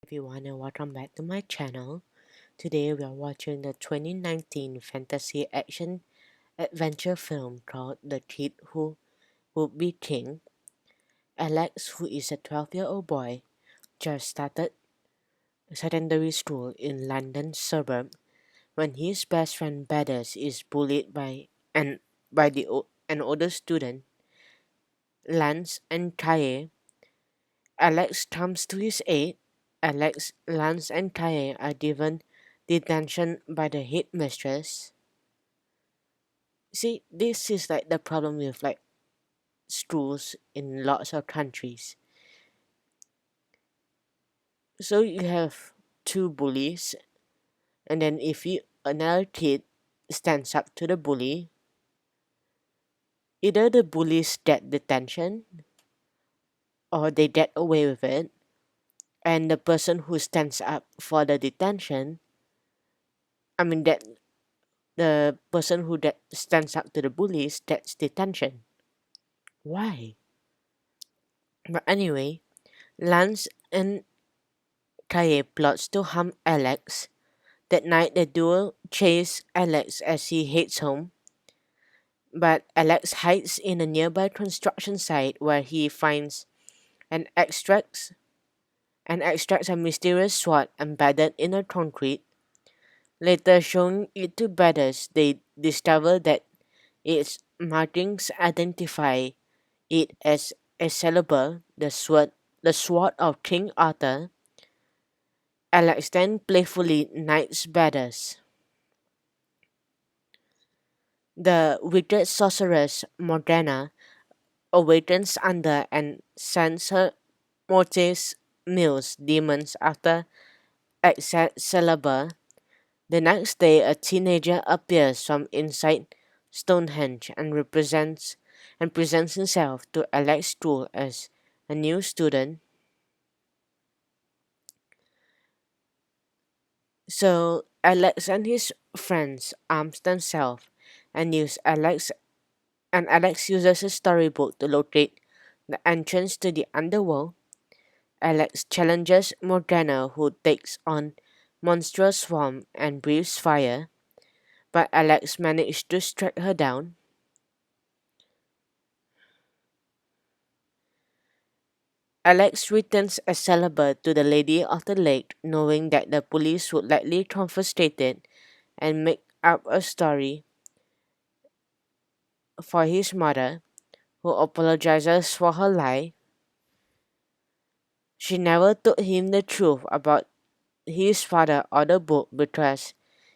Everyone and welcome back to my channel. Today we are watching the 2019 fantasy action adventure film called The Kid Who Would Be King. Alex, who is a 12-year-old boy, just started secondary school in London suburb when his best friend Badders is bullied by an older student, Lance and Kaye. Alex comes to his aid. Lance, and Kaye are given detention by the headmistress. See, this is like the problem with like schools in lots of countries. So you have two bullies, and then if another kid stands up to the bully, either the bullies get detention or they get away with it, and the person who stands up for the detention, I mean that the person who stands up to the bullies gets detention. Why? But anyway, Lance and Kaye plots to harm Alex. That night, the duo chase Alex as he heads home, but Alex hides in a nearby construction site where he finds and extracts a mysterious sword embedded in the concrete. Later showing it to Badders, they discover that its markings identify it as Excalibur, the sword of King Arthur. Alex then playfully knights Badders. The wicked sorceress Morgana awakens under and sends her Mortis Mills demons after Excalibur. The next day, a teenager appears from inside Stonehenge and presents himself to Alex School as a new student. So Alex and his friends arms themselves and Alex uses a storybook to locate the entrance to the underworld. Alex challenges Morgana, who takes on monstrous form and breathes fire, but Alex manages to strike her down. Alex returns Excalibur to the Lady of the Lake, knowing that the police would likely confiscate it and make up a story for his mother, who apologizes for her lie. She never told him the truth about his father or the book because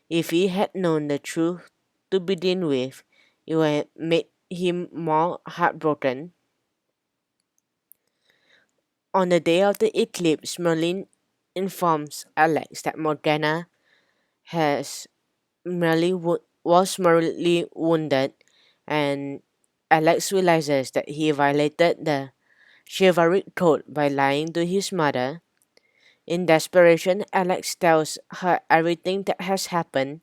if he had known the truth to begin with, it would have made him more heartbroken. On the day of the eclipse, Merlin informs Alex that Morgana has was mortally wounded, and Alex realizes that he violated the chivalric code by lying to his mother. In desperation, Alex tells her everything that has happened,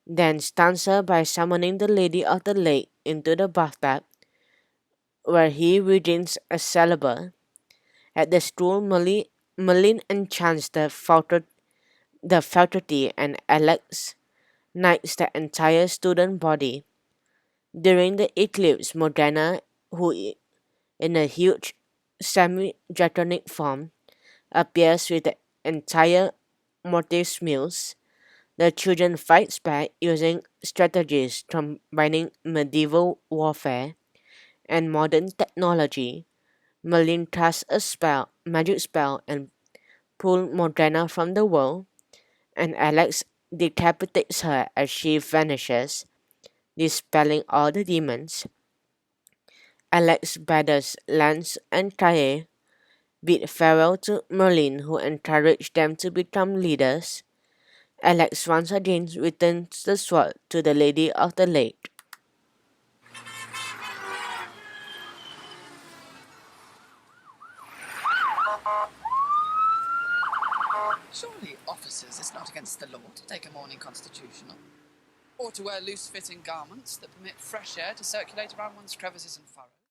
then stuns her by summoning the Lady of the Lake into the bathtub, where he regains Excalibur. At the school, Merlin enchants the faculty, and Alex knights the entire student body. During the eclipse, Morgana, in a huge semi-draconic form, appears with the entire Mortis Mills. The children fights back using strategies combining medieval warfare and modern technology. Merlin casts a magic spell, and pulls Morgana from the world, and Alex decapitates her as she vanishes, dispelling all the demons. Alex Badders, Lance, and Kaye bid farewell to Merlin, who encouraged them to become leaders. Alex once again returns the sword to the Lady of the Lake. Surely, officers, it's not against the law to take a morning constitutional, or to wear loose-fitting garments that permit fresh air to circulate around one's crevices and furrows.